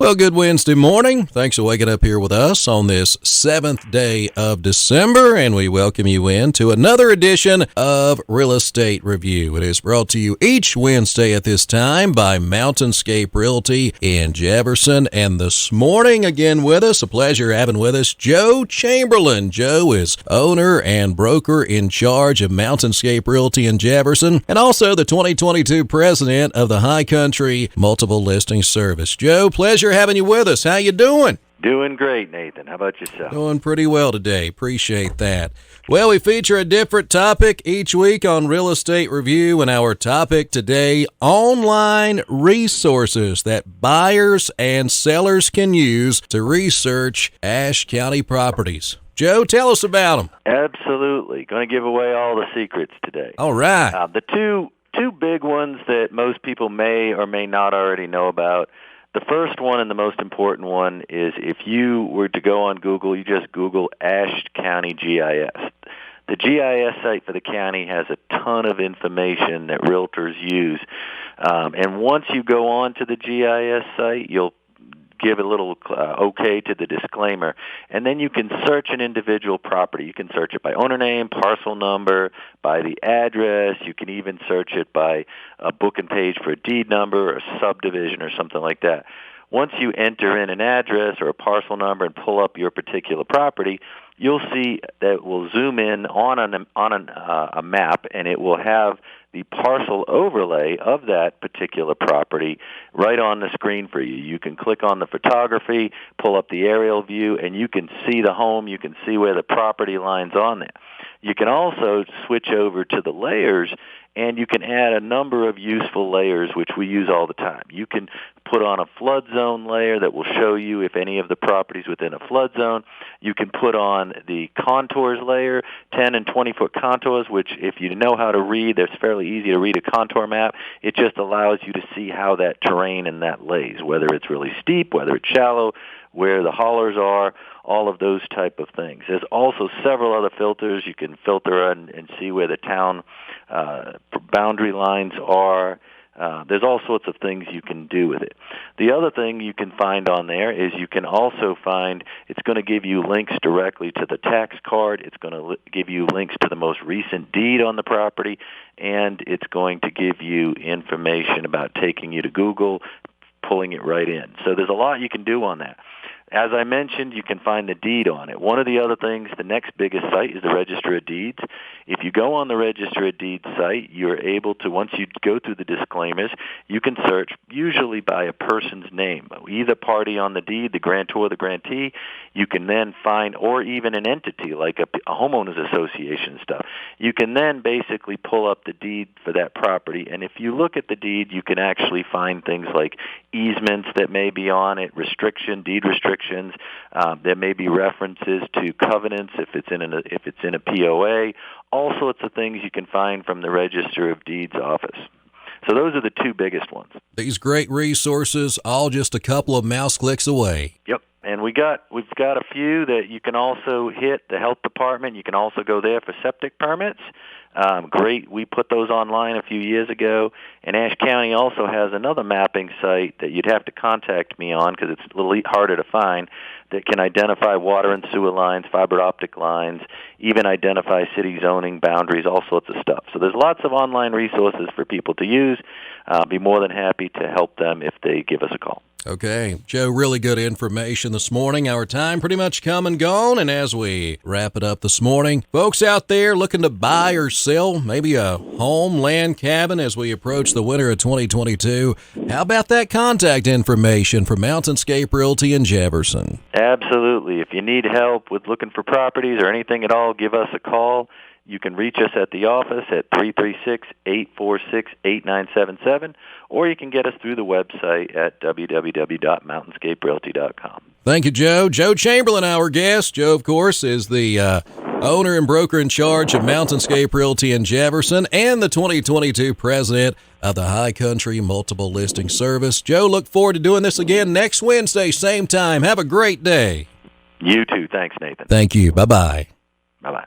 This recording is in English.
Well, good Wednesday morning. Thanks for waking up here with us on this 7th day of December, and we welcome you in to another edition of Real Estate Review. It is brought to you each Wednesday at this time by Mountainscape Realty in Jefferson. And this morning, again with us, a pleasure having with us Joe Chamberlain. Joe is owner and broker in charge of Mountainscape Realty in Jefferson, and also the 2022 president of the High Country Multiple Listing Service. Joe, pleasure having you with us. How you doing? Doing great, Nathan. How about yourself? Doing pretty well today. Appreciate that. Well, we feature a different topic each week on Real Estate Review, and our topic today, online resources that buyers and sellers can use to research Ashe County properties. Joe, tell us about them. Absolutely. Going to give away all the secrets today. All right. The two big ones that most people may or may not already know about. The first one and the most important one is if you were to go on Google, you just Google Ashe County GIS. The GIS site for the county has a ton of information that realtors use. And once you go on to the GIS site, you'll give a little okay to the disclaimer, and then you can search an individual property. You can search it by owner name, parcel number, by the address. You can even search it by a book and page for a deed number or a subdivision or something like that. Once you enter in an address or a parcel number and pull up your particular property, you'll see that it will zoom in on a map, and it will have the parcel overlay of that particular property right on the screen for you. You can click on the photography, pull up the aerial view, and you can see the home. You can see where the property line's on there. You can also switch over to the layers, and you can add a number of useful layers, which we use all the time. You can put on a flood zone layer that will show you if any of the properties within a flood zone. You can put on the contours layer, 10 and 20-foot contours, which if you know how to read, it's fairly easy to read a contour map. It just allows you to see how that terrain and that lays, whether it's really steep, whether it's shallow, where the hollers are, all of those type of things. There's also several other filters. You can filter and see where the town boundary lines are. There's all sorts of things you can do with it. The other thing you can find on there is you can also find, it's going to give you links directly to the tax card. It's going to give you links to the most recent deed on the property, and it's going to give you information about taking you to Google, pulling it right in. So there's a lot you can do on that. As I mentioned, you can find the deed on it. One of the other things, the next biggest site is the Register of Deeds. If you go on the Register of Deeds site, you're able to, once you go through the disclaimers, you can search usually by a person's name, either party on the deed, the grantor, the grantee. You can then find, or even an entity like a homeowners association stuff. You can then basically pull up the deed for that property, and if you look at the deed, you can actually find things like easements that may be on it, deed restrictions. There may be references to covenants if it's in a POA. All sorts of things you can find from the Register of Deeds office. So those are the two biggest ones. These great resources, all just a couple of mouse clicks away. Yep. And we've got a few that you can also hit the health department. You can also go there for septic permits. Great. We put those online a few years ago. And Ashe County also has another mapping site that you'd have to contact me on because it's a little harder to find, that can identify water and sewer lines, fiber optic lines, even identify city zoning boundaries, all sorts of stuff. So there's lots of online resources for people to use. I'll be more than happy to help them if they give us a call. Okay, Joe, really good information this morning. Our time pretty much come and gone, and as we wrap it up this morning, folks out there looking to buy or sell maybe a home, land, cabin as we approach the winter of 2022, how about that contact information for Mountainscape Realty in Jefferson? Absolutely. If you need help with looking for properties or anything at all, give us a call. You can reach us at the office at 336-846-8977, or you can get us through the website at www.mountainscaperealty.com. Thank you, Joe. Joe Chamberlain, our guest. Joe, of course, is the owner and broker in charge of Mountainscape Realty in Jefferson and the 2022 president of the High Country Multiple Listing Service. Joe, look forward to doing this again next Wednesday, same time. Have a great day. You too. Thanks, Nathan. Thank you. Bye-bye. Bye-bye.